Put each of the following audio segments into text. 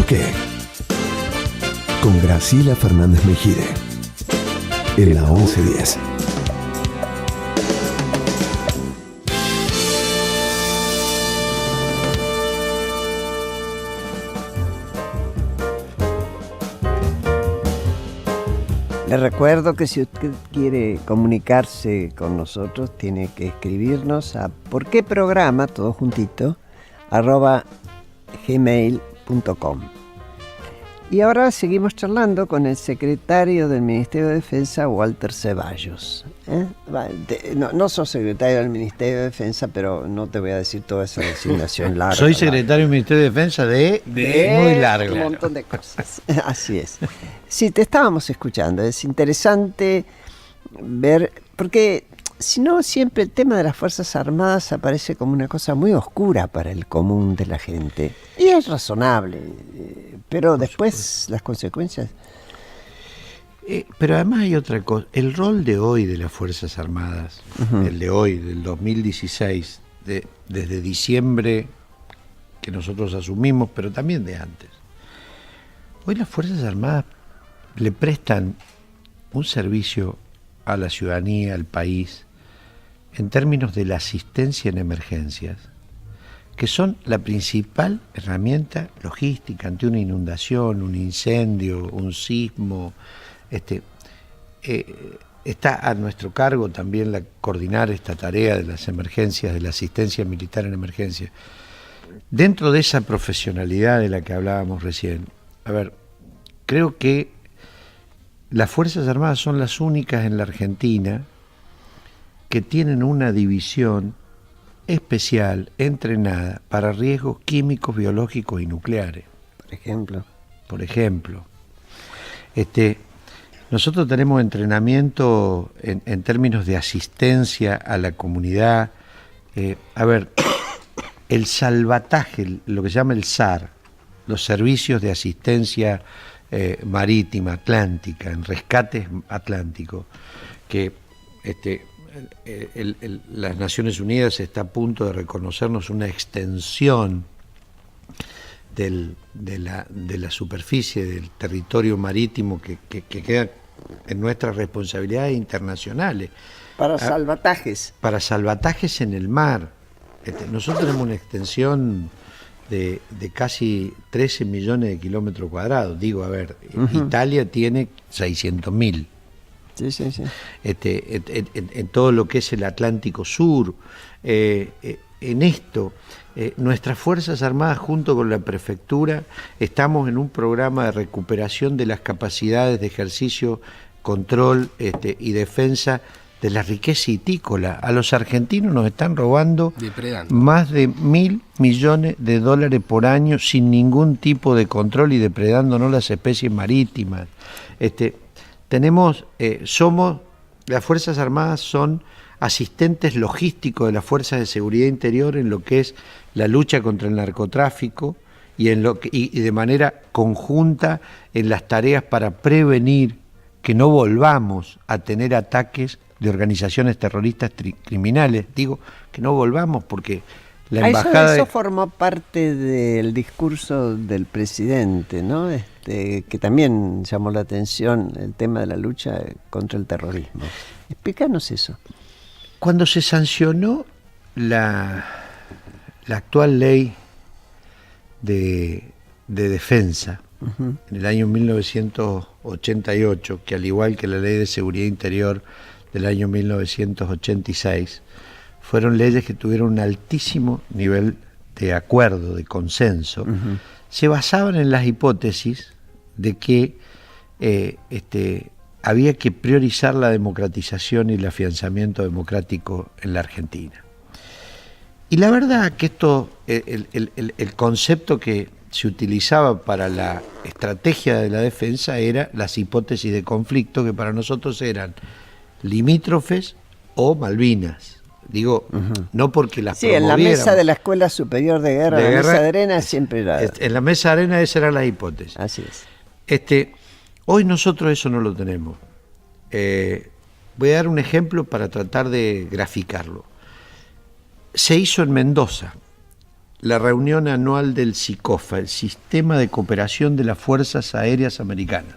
por qué. Con Graciela Fernández Mejide. En la 1110. Les recuerdo que si usted quiere comunicarse con nosotros, tiene que escribirnos a porqueprograma, todo juntito, @gmail.com. Y ahora seguimos charlando con el secretario del Ministerio de Defensa, Walter Ceballos. No sos secretario del Ministerio de Defensa, pero no te voy a decir toda esa designación larga. Soy secretario del Ministerio de Defensa de muy largo. Un montón de cosas. Así es. Sí, te estábamos escuchando. Es interesante ver, porque si no, siempre el tema de las Fuerzas Armadas aparece como una cosa muy oscura para el común de la gente. Y es razonable, pero después las consecuencias... Pero además hay otra cosa. El rol de hoy de las Fuerzas Armadas, el de hoy, del 2016, desde diciembre que nosotros asumimos, pero también de antes. Hoy las Fuerzas Armadas le prestan un servicio a la ciudadanía, al país, en términos de la asistencia en emergencias, que son la principal herramienta logística ante una inundación, un incendio, un sismo. Está a nuestro cargo también coordinar esta tarea de las emergencias, de la asistencia militar en emergencia. Dentro de esa profesionalidad de la que hablábamos recién, creo que las Fuerzas Armadas son las únicas en la Argentina que tienen una división especial, entrenada para riesgos químicos, biológicos y nucleares. Por ejemplo. Nosotros tenemos entrenamiento en términos de asistencia a la comunidad. El salvataje, lo que se llama el SAR, los servicios de asistencia marítima, atlántica, en rescates atlánticos, que las Naciones Unidas está a punto de reconocernos una extensión de la superficie del territorio marítimo que queda en nuestras responsabilidades internacionales. Para salvatajes. Para salvatajes en el mar. Nosotros tenemos una extensión de casi 13 millones de kilómetros cuadrados. Italia tiene 600.000. Sí. En todo lo que es el Atlántico Sur. En esto, nuestras Fuerzas Armadas junto con la Prefectura estamos en un programa de recuperación de las capacidades de ejercicio, control y defensa de la riqueza hitícola. A los argentinos nos están robando más de $1.000 millones por año sin ningún tipo de control y depredándonos las especies marítimas. Las Fuerzas Armadas son asistentes logísticos de las Fuerzas de Seguridad Interior en lo que es la lucha contra el narcotráfico y de manera conjunta en las tareas para prevenir que no volvamos a tener ataques de organizaciones terroristas criminales. Digo que no volvamos porque la embajada... Eso formó parte del discurso del presidente, ¿no? Que también llamó la atención el tema de la lucha contra el terrorismo. Explícanos eso. Cuando se sancionó la actual ley de defensa, en el año 1988, que al igual que la ley de seguridad interior del año 1986, fueron leyes que tuvieron un altísimo nivel de acuerdo, de consenso, se basaban en las hipótesis de que había que priorizar la democratización y el afianzamiento democrático en la Argentina. Y la verdad que el concepto que se utilizaba para la estrategia de la defensa era las hipótesis de conflicto, que para nosotros eran limítrofes o Malvinas. No porque las promoviéramos. En la mesa de la Escuela Superior de Guerra, la mesa de arena siempre era... En la mesa de arena esas eran las hipótesis. Así es. Hoy nosotros eso no lo tenemos. Voy a dar un ejemplo para tratar de graficarlo. Se hizo en Mendoza la reunión anual del SICOFA, el Sistema de Cooperación de las Fuerzas Aéreas Americanas.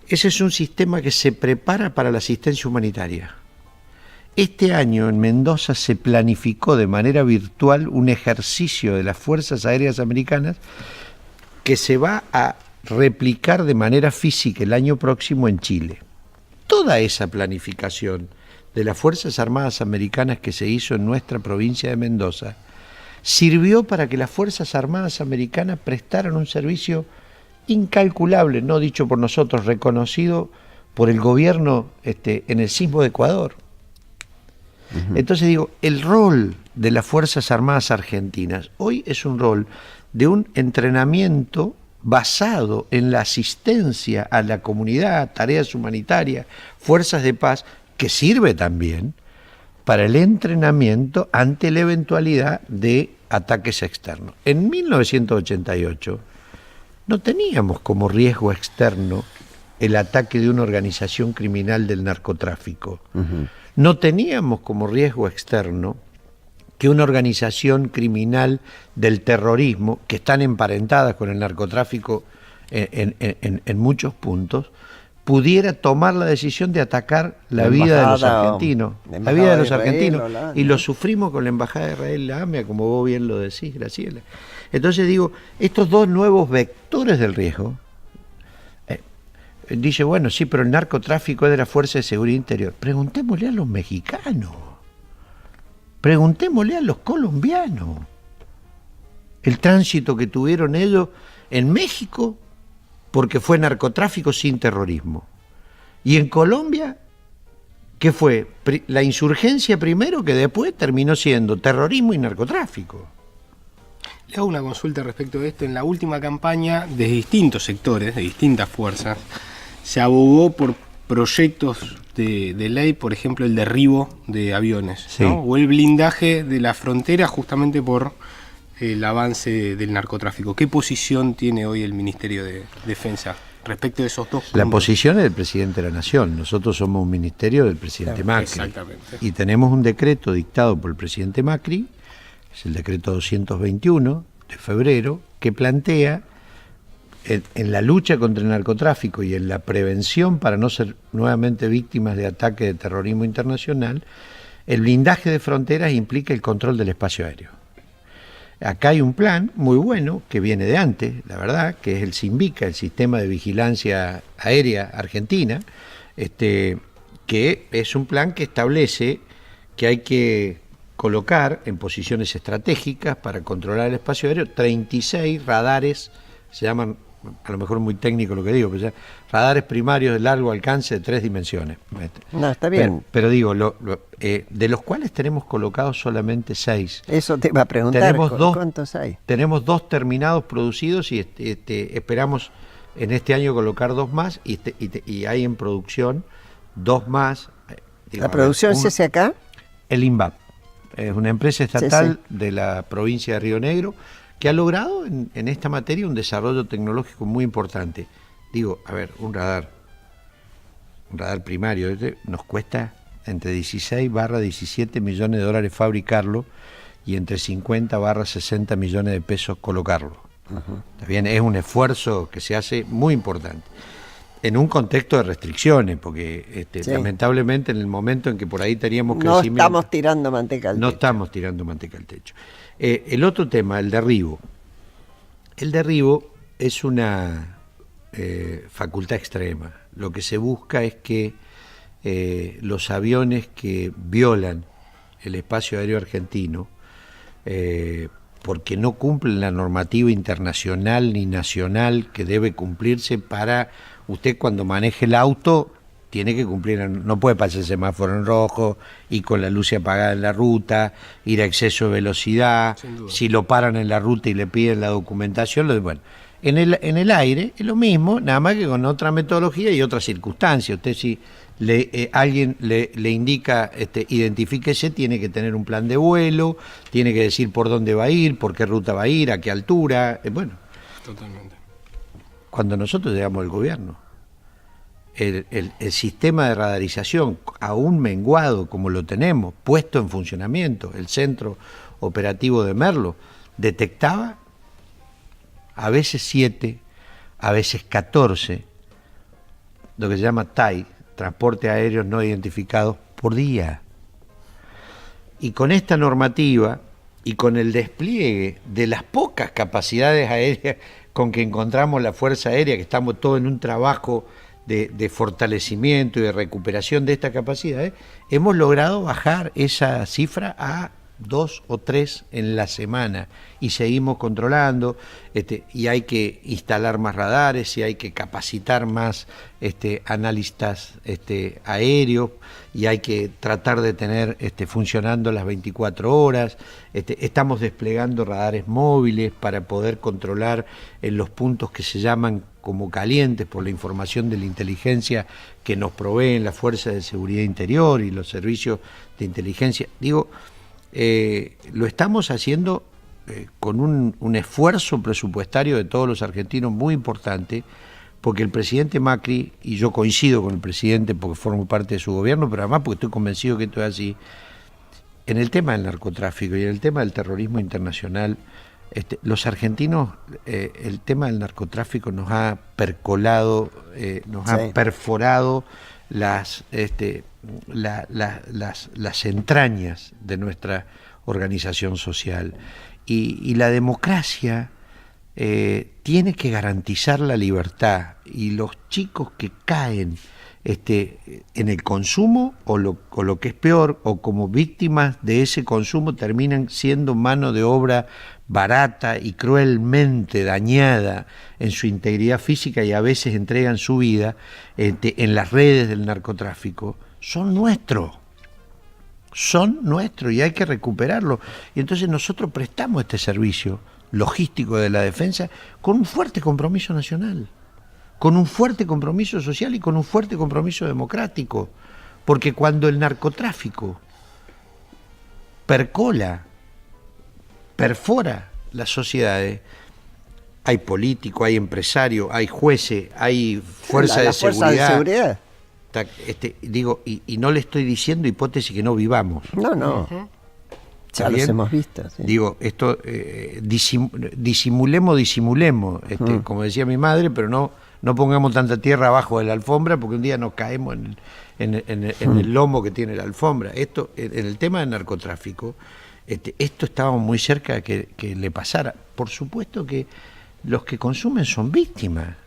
Ese es un sistema que se prepara para la asistencia humanitaria. Este año en Mendoza se planificó de manera virtual un ejercicio de las Fuerzas Aéreas Americanas que se va a replicar de manera física el año próximo en Chile. Toda esa planificación de las Fuerzas Armadas Americanas que se hizo en nuestra provincia de Mendoza sirvió para que las Fuerzas Armadas Americanas prestaran un servicio incalculable, no dicho por nosotros, reconocido por el gobierno en el sismo de Ecuador. Entonces digo, el rol de las Fuerzas Armadas Argentinas hoy es un rol de un entrenamiento basado en la asistencia a la comunidad, tareas humanitarias, fuerzas de paz, que sirve también para el entrenamiento ante la eventualidad de ataques externos. En 1988 no teníamos como riesgo externo el ataque de una organización criminal del narcotráfico. No teníamos como riesgo externo que una organización criminal del terrorismo, que están emparentadas con el narcotráfico en muchos puntos, pudiera tomar la decisión de atacar la vida de los argentinos. La vida de los argentinos. Y lo sufrimos con la Embajada de Israel, la AMIA, como vos bien lo decís, Graciela. Entonces digo, estos dos nuevos vectores del riesgo, dice, bueno, sí, pero el narcotráfico es de la Fuerza de Seguridad Interior. Preguntémosle a los mexicanos, preguntémosle a los colombianos el tránsito que tuvieron ellos en México, porque fue narcotráfico sin terrorismo. Y en Colombia, ¿qué fue? La insurgencia primero, que después terminó siendo terrorismo y narcotráfico. Le hago una consulta respecto de esto. En la última campaña, de distintos sectores, de distintas fuerzas, se abogó por proyectos de ley, por ejemplo, el derribo de aviones, sí, ¿no? O el blindaje de la frontera justamente por el avance del narcotráfico. ¿Qué posición tiene hoy el Ministerio de Defensa respecto de esos dos puntos? La posición es del presidente de la Nación. Nosotros somos un ministerio del presidente Macri. Exactamente. Y tenemos un decreto dictado por el presidente Macri, es el decreto 221 de febrero, que plantea en la lucha contra el narcotráfico y en la prevención para no ser nuevamente víctimas de ataques de terrorismo internacional, el blindaje de fronteras implica el control del espacio aéreo. Acá hay un plan muy bueno que viene de antes, la verdad, que es el SINVICA, el Sistema de Vigilancia Aérea Argentina, que es un plan que establece que hay que colocar en posiciones estratégicas para controlar el espacio aéreo 36 radares, se llaman, a lo mejor muy técnico lo que digo, pero radares primarios de largo alcance de 3 dimensiones. No, está bien. Pero digo, de los cuales tenemos colocados solamente 6. Eso te iba a preguntar, ¿cuántos hay? Tenemos 2 terminados, producidos, y esperamos en este año colocar 2 más, y hay en producción 2 más. ¿La producción se hace acá? El INVAP. Es una empresa estatal, sí, de la provincia de Río Negro, que ha logrado en esta materia un desarrollo tecnológico muy importante. Digo, a ver, un radar primario, nos cuesta entre 16 barra 17 millones de dólares fabricarlo y entre 50 barra 60 millones de pesos colocarlo. ¿Está bien? Es un esfuerzo que se hace muy importante. En un contexto de restricciones, porque sí, lamentablemente en el momento en que por ahí teníamos crecimiento... No estamos tirando manteca al techo. No estamos tirando manteca al techo. El otro tema, el derribo. El derribo es una facultad extrema. Lo que se busca es que los aviones que violan el espacio aéreo argentino, porque no cumplen la normativa internacional ni nacional que debe cumplirse para... Usted cuando maneje el auto tiene que cumplir, no puede pasar el semáforo en rojo y con la luz apagada en la ruta, ir a exceso de velocidad, si lo paran en la ruta y le piden la documentación, bueno, en el aire es lo mismo, nada más que con otra metodología y otras circunstancias. Usted si alguien le indica, identifíquese, tiene que tener un plan de vuelo, tiene que decir por dónde va a ir, por qué ruta va a ir, a qué altura, bueno. Totalmente. Cuando nosotros llegamos al gobierno, el sistema de radarización, aún menguado como lo tenemos, puesto en funcionamiento, el Centro operativo de Merlo, detectaba a veces 7, a veces 14, lo que se llama TAI, transporte aéreos no identificados por día. Y con esta normativa y con el despliegue de las pocas capacidades aéreas con que encontramos la Fuerza Aérea, que estamos todos en un trabajo de fortalecimiento y de recuperación de esta capacidad, hemos logrado bajar esa cifra a 2 o 3 en la semana y seguimos controlando, y hay que instalar más radares y hay que capacitar más analistas aéreos y hay que tratar de tener funcionando las 24 horas. Estamos desplegando radares móviles para poder controlar en los puntos que se llaman como calientes por la información de la inteligencia que nos proveen las fuerzas de seguridad interior y los servicios de inteligencia. Digo, lo estamos haciendo con un esfuerzo presupuestario de todos los argentinos muy importante, porque el presidente Macri, y yo coincido con el presidente porque formo parte de su gobierno, pero además porque estoy convencido que esto es así, en el tema del narcotráfico y en el tema del terrorismo internacional, los argentinos, el tema del narcotráfico nos ha percolado, nos ha perforado las entrañas de nuestra organización social. Y la democracia tiene que garantizar la libertad, y los chicos que caen en el consumo o lo que es peor, o como víctimas de ese consumo, terminan siendo mano de obra barata y cruelmente dañada en su integridad física, y a veces entregan su vida en las redes del narcotráfico. Son nuestros y hay que recuperarlo. Y entonces nosotros prestamos este servicio logístico de la defensa con un fuerte compromiso nacional, con un fuerte compromiso social y con un fuerte compromiso democrático, porque cuando el narcotráfico perfora las sociedades, hay políticos, hay empresarios, hay jueces, hay fuerza de seguridad. Digo, y no le estoy diciendo hipótesis que no vivamos. No. Ya los hemos visto. Sí. Digo, esto, disimulemos, como decía mi madre, pero no pongamos tanta tierra abajo de la alfombra, porque un día nos caemos en el lomo que tiene la alfombra. Esto, en el tema del narcotráfico, esto estábamos muy cerca de que le pasara. Por supuesto que los que consumen son víctimas,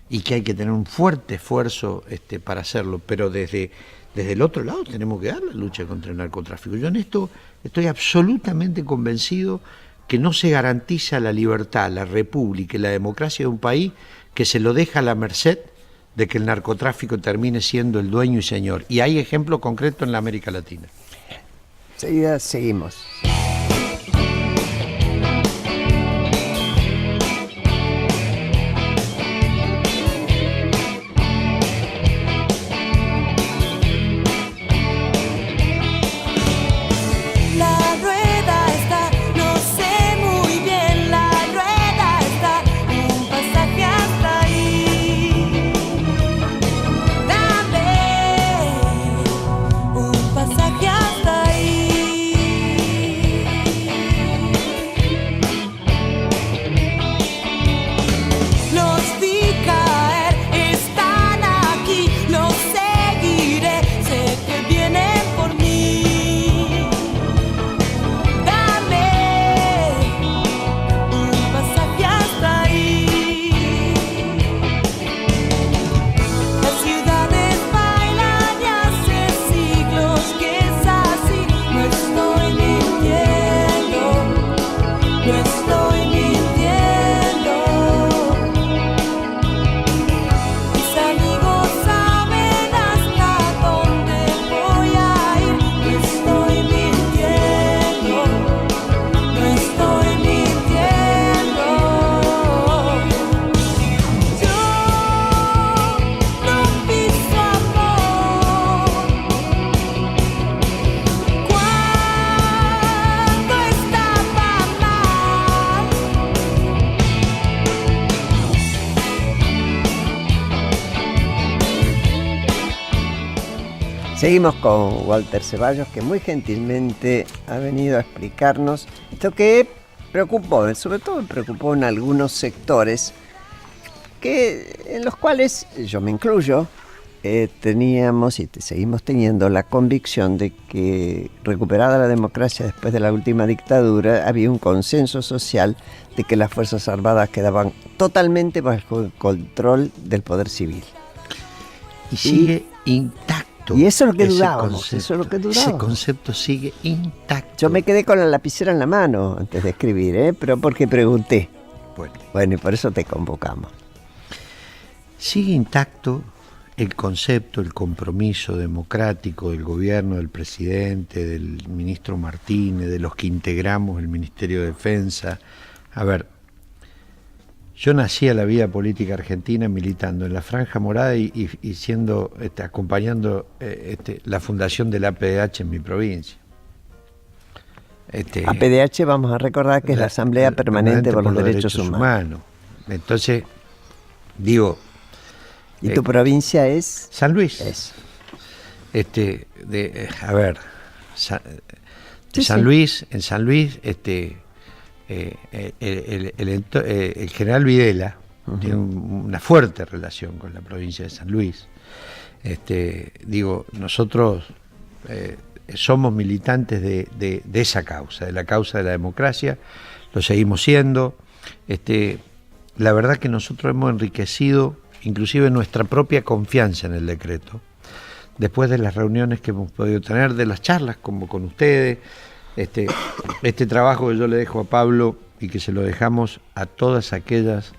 y que hay que tener un fuerte esfuerzo para hacerlo, pero desde el otro lado tenemos que dar la lucha contra el narcotráfico. Yo en esto estoy absolutamente convencido que no se garantiza la libertad, la república y la democracia de un país que se lo deja a la merced de que el narcotráfico termine siendo el dueño y señor. Y hay ejemplos concretos en la América Latina. Enseguida seguimos. Pasaje hasta ahí. Seguimos con Walter Ceballos, que muy gentilmente ha venido a explicarnos esto que preocupó, sobre todo preocupó en algunos sectores en los cuales yo me incluyo, teníamos y seguimos teniendo la convicción de que, recuperada la democracia después de la última dictadura, había un consenso social de que las Fuerzas Armadas quedaban totalmente bajo el control del poder civil. Y sigue intacto. Y eso es lo que dudábamos. Ese concepto sigue intacto. Yo me quedé con la lapicera en la mano antes de escribir, pero porque pregunté. Bueno, y por eso te convocamos. Sigue intacto el concepto, el compromiso democrático del gobierno, del presidente, del ministro Martínez, de los que integramos el Ministerio de Defensa. A ver, yo nací a la vida política argentina militando en la Franja Morada y siendo, acompañando la fundación del APDH en mi provincia. APDH, vamos a recordar que es la Asamblea Permanente por los Derechos Humanos. Entonces, digo... ¿Y tu provincia es? San Luis. Es. San Luis, en San Luis, el general Videla tiene una fuerte relación con la provincia de San Luis. Nosotros somos militantes de esa causa, de la causa de la democracia, lo seguimos siendo. La verdad que nosotros hemos enriquecido inclusive nuestra propia confianza en el decreto, después de las reuniones que hemos podido tener, de las charlas como con ustedes, este trabajo que yo le dejo a Pablo y que se lo dejamos a todas aquellas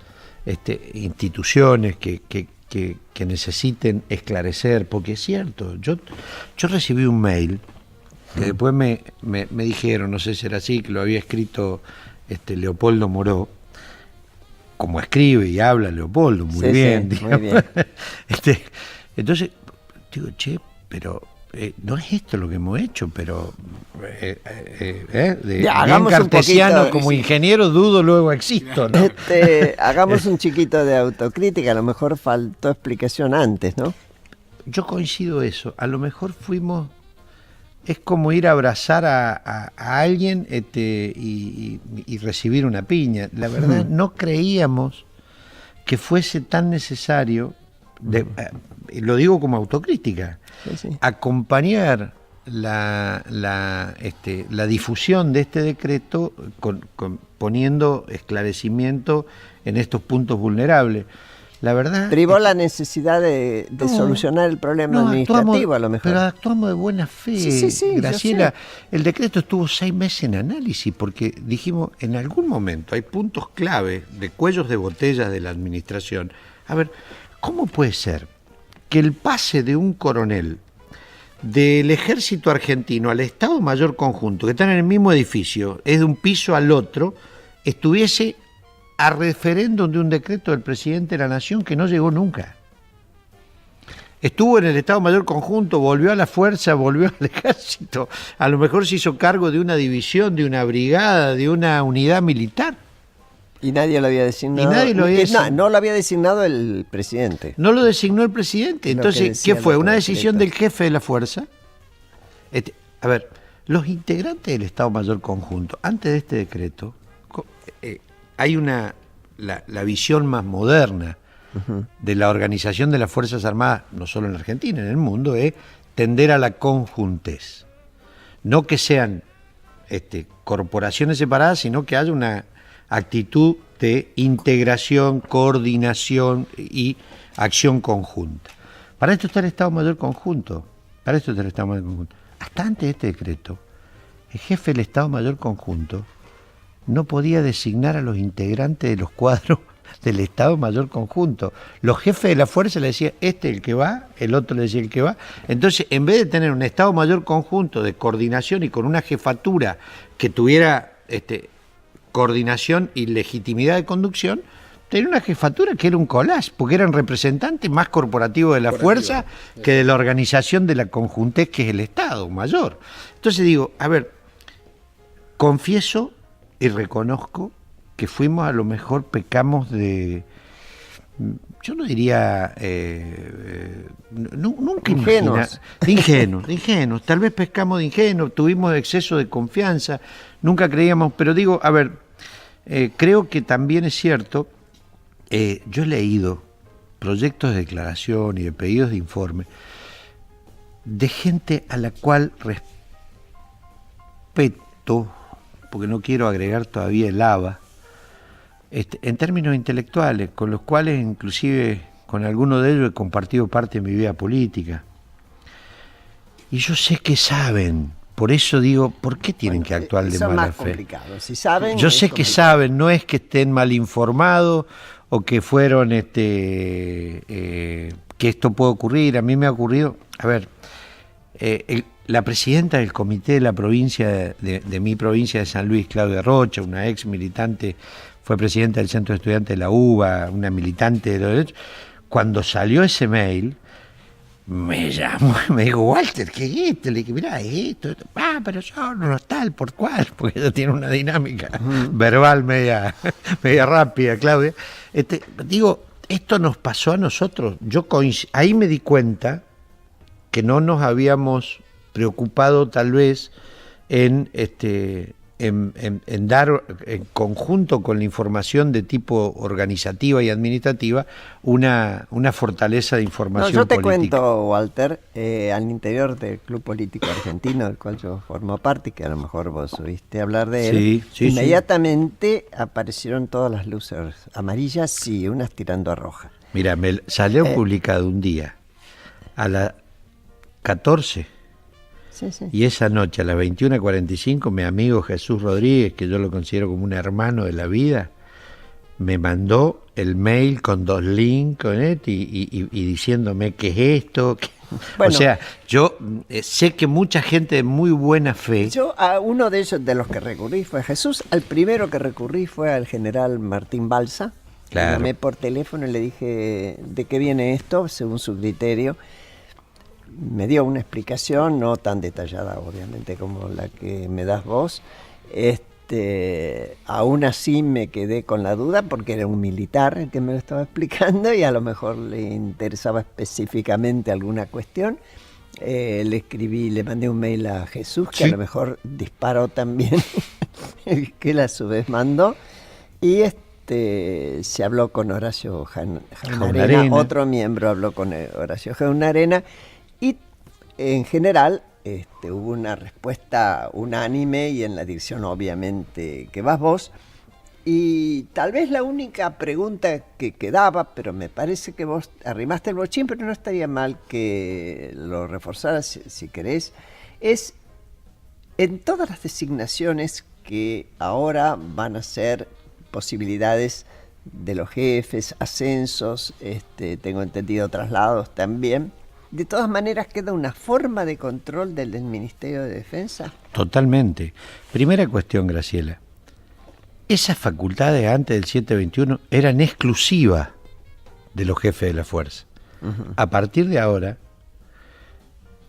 instituciones que necesiten esclarecer, porque es cierto, yo recibí un mail que después me dijeron, no sé si era así, que lo había escrito Leopoldo Moró, como escribe y habla Leopoldo, muy bien. Sí, muy bien. Entonces, digo, pero no es esto lo que hemos hecho, pero hagamos bien cartesiano, un poquito, como ingeniero dudo, luego existo, ¿no? Hagamos un chiquito de autocrítica, a lo mejor faltó explicación antes, ¿no? Yo coincido eso, a lo mejor es como ir a abrazar a alguien y recibir una piña. La verdad, no creíamos que fuese tan necesario, lo digo como autocrítica, acompañar la difusión de este decreto poniendo esclarecimiento en estos puntos vulnerables. La verdad, privó la necesidad de solucionar el problema administrativo, a lo mejor. Pero actuamos de buena fe, sí, Graciela. El decreto estuvo 6 meses en análisis porque dijimos, en algún momento hay puntos clave de cuellos de botella de la administración. A ver, ¿cómo puede ser que el pase de un coronel del ejército argentino al Estado Mayor Conjunto, que están en el mismo edificio, es de un piso al otro, estuviese a referéndum de un decreto del presidente de la Nación que no llegó nunca? Estuvo en el Estado Mayor Conjunto, volvió a la fuerza, volvió al ejército, a lo mejor se hizo cargo de una división, de una brigada, de una unidad militar. Y nadie lo había designado. No lo había designado el presidente. No lo designó el presidente. Entonces, ¿qué fue? ¿Una decisión del jefe de la fuerza? A ver, los integrantes del Estado Mayor Conjunto, antes de este decreto, hay la visión más moderna de la organización de las Fuerzas Armadas, no solo en la Argentina, en el mundo, es tender a la conjuntez. No que sean corporaciones separadas, sino que haya una actitud de integración, coordinación y acción conjunta. Para esto está el Estado Mayor Conjunto. Hasta antes de este decreto, el jefe del Estado Mayor Conjunto no podía designar a los integrantes de los cuadros del Estado Mayor Conjunto. Los jefes de la fuerza le decían, este es el que va, el otro le decía el que va. Entonces, en vez de tener un Estado Mayor Conjunto de coordinación y con una jefatura que tuviera coordinación y legitimidad de conducción, tenía una jefatura que era un collage, porque eran representantes más corporativos de la fuerza que de la organización de la conjuntez, que es el Estado Mayor. Entonces digo, a ver, confieso y reconozco que fuimos, a lo mejor pecamos de yo no diría, nunca Ingenuos. de ingenuos, tal vez pescamos de ingenuos, tuvimos exceso de confianza, nunca creíamos, pero digo, a ver, creo que también es cierto, yo he leído proyectos de declaración y de pedidos de informe de gente a la cual respeto, porque no quiero agregar todavía el ABA, en términos intelectuales, con los cuales inclusive con algunos de ellos he compartido parte de mi vida política. Y yo sé que saben, por eso digo, ¿por qué tienen que actuar de mala fe? Complicado. Si saben, yo sé que complicado. saben, no es que estén mal informados o que fueron, que esto puede ocurrir. A mí me ha ocurrido, a ver, la presidenta del comité de la provincia, de mi provincia de San Luis, Claudia Rocha, una ex militante, fue presidenta del Centro de Estudiantes de la UBA, una militante de los derechos, cuando salió ese mail, me llamó y me dijo, Walter, ¿qué es esto? Le dije, mirá, esto. Pero yo no tal, por cual, porque ella tiene una dinámica verbal media rápida, Claudia. Digo, esto nos pasó a nosotros. Ahí me di cuenta que no nos habíamos preocupado tal vez en dar, en conjunto con la información de tipo organizativa y administrativa, una fortaleza de información yo te política. cuento, Walter, al interior del Club Político Argentino, del cual yo formo parte, que a lo mejor vos oíste hablar de él, Sí, inmediatamente aparecieron todas las luces amarillas y unas tirando a roja. Mira, me salió publicado un día a las 14. Sí. Y esa noche a las 21:45 mi amigo Jesús Rodríguez, que yo lo considero como un hermano de la vida, me mandó el mail con 2 links y diciéndome qué es esto. Bueno, o sea, yo sé que mucha gente de muy buena fe... Yo a uno de ellos, de los que recurrí fue a Jesús. Al primero que recurrí fue al general Martín Balsa. Claro. Le llamé por teléfono y le dije de qué viene esto, según su criterio. Me dio una explicación, no tan detallada obviamente como la que me das vos. Aún así me quedé con la duda porque era un militar el que me lo estaba explicando y a lo mejor le interesaba específicamente alguna cuestión. Le escribí, le mandé un mail a Jesús, que a lo mejor disparó también, que él a su vez mandó. Y se habló con Horacio Jaunarena, otro miembro habló con Horacio Jaunarena. Y en general hubo una respuesta unánime y en la dirección obviamente que vas vos. Y tal vez la única pregunta que quedaba, pero me parece que vos arrimaste el bochín, pero no estaría mal que lo reforzaras si querés, es en todas las designaciones que ahora van a ser posibilidades de los jefes, ascensos, tengo entendido traslados también. De todas maneras, ¿queda una forma de control del Ministerio de Defensa? Totalmente. Primera cuestión, Graciela. Esas facultades antes del 721 eran exclusivas de los jefes de la fuerza. A partir de ahora,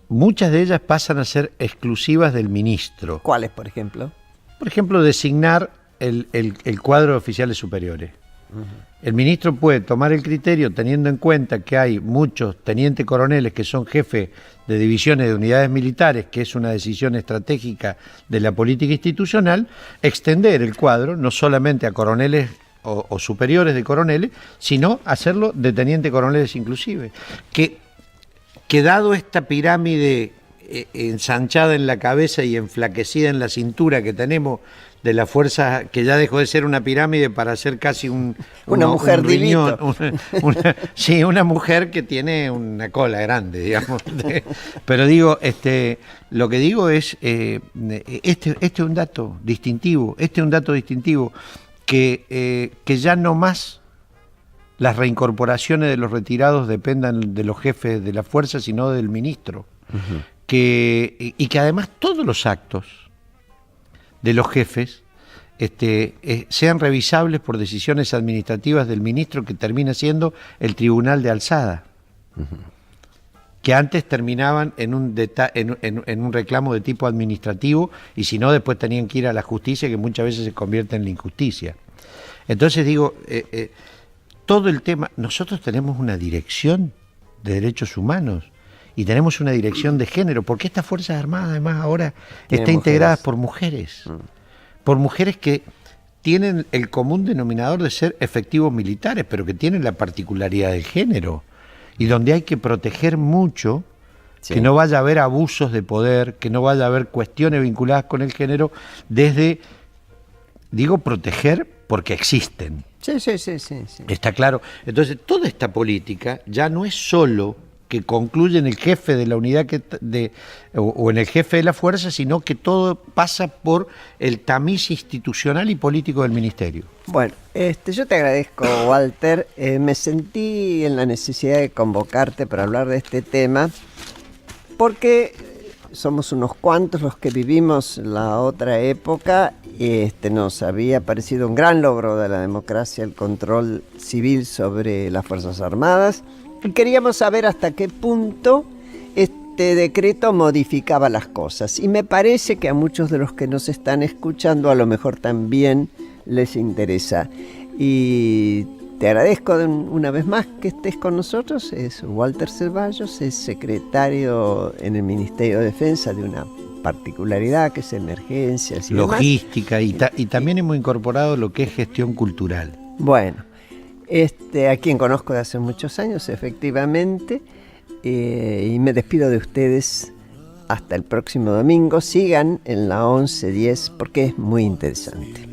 muchas de ellas pasan a ser exclusivas del ministro. ¿Cuáles, por ejemplo? Por ejemplo, designar el cuadro de oficiales superiores. El ministro puede tomar el criterio teniendo en cuenta que hay muchos tenientes coroneles que son jefes de divisiones de unidades militares, que es una decisión estratégica de la política institucional, extender el cuadro no solamente a coroneles o superiores de coroneles, sino hacerlo de teniente coroneles inclusive. Que dado esta pirámide ensanchada en la cabeza y enflaquecida en la cintura que tenemos de la fuerza, que ya dejó de ser una pirámide para ser casi una mujer riñón, una mujer que tiene una cola grande, digamos. Pero digo, lo que digo es, este es un dato distintivo, que ya no más las reincorporaciones de los retirados dependan de los jefes de la fuerza, sino del ministro. Y que además todos los actos de los jefes sean revisables por decisiones administrativas del ministro, que termina siendo el tribunal de alzada, que antes terminaban en un reclamo de tipo administrativo, y si no después tenían que ir a la justicia, que muchas veces se convierte en la injusticia. Entonces digo, todo el tema. Nosotros tenemos una dirección de derechos humanos y tenemos una dirección de género, porque estas Fuerzas Armadas además ahora está integrada por mujeres. Por mujeres que tienen el común denominador de ser efectivos militares, pero que tienen la particularidad del género, y donde hay que proteger mucho, que no vaya a haber abusos de poder, que no vaya a haber cuestiones vinculadas con el género, desde, digo, proteger porque existen. Sí. Está claro. Entonces, toda esta política ya no es solo que concluye en el jefe de la unidad o en el jefe de la fuerza, sino que todo pasa por el tamiz institucional y político del ministerio. Bueno, yo te agradezco, Walter. Me sentí en la necesidad de convocarte para hablar de este tema, porque somos unos cuantos los que vivimos la otra época. Nos había parecido un gran logro de la democracia el control civil sobre las Fuerzas Armadas. Y queríamos saber hasta qué punto este decreto modificaba las cosas. Y me parece que a muchos de los que nos están escuchando a lo mejor también les interesa. Y te agradezco una vez más que estés con nosotros. Es Walter Ceballos, es secretario en el Ministerio de Defensa de una particularidad que es emergencias y logística y también hemos incorporado lo que es gestión cultural. Bueno, a quien conozco de hace muchos años, efectivamente, y me despido de ustedes hasta el próximo domingo. Sigan en la 1110 porque es muy interesante.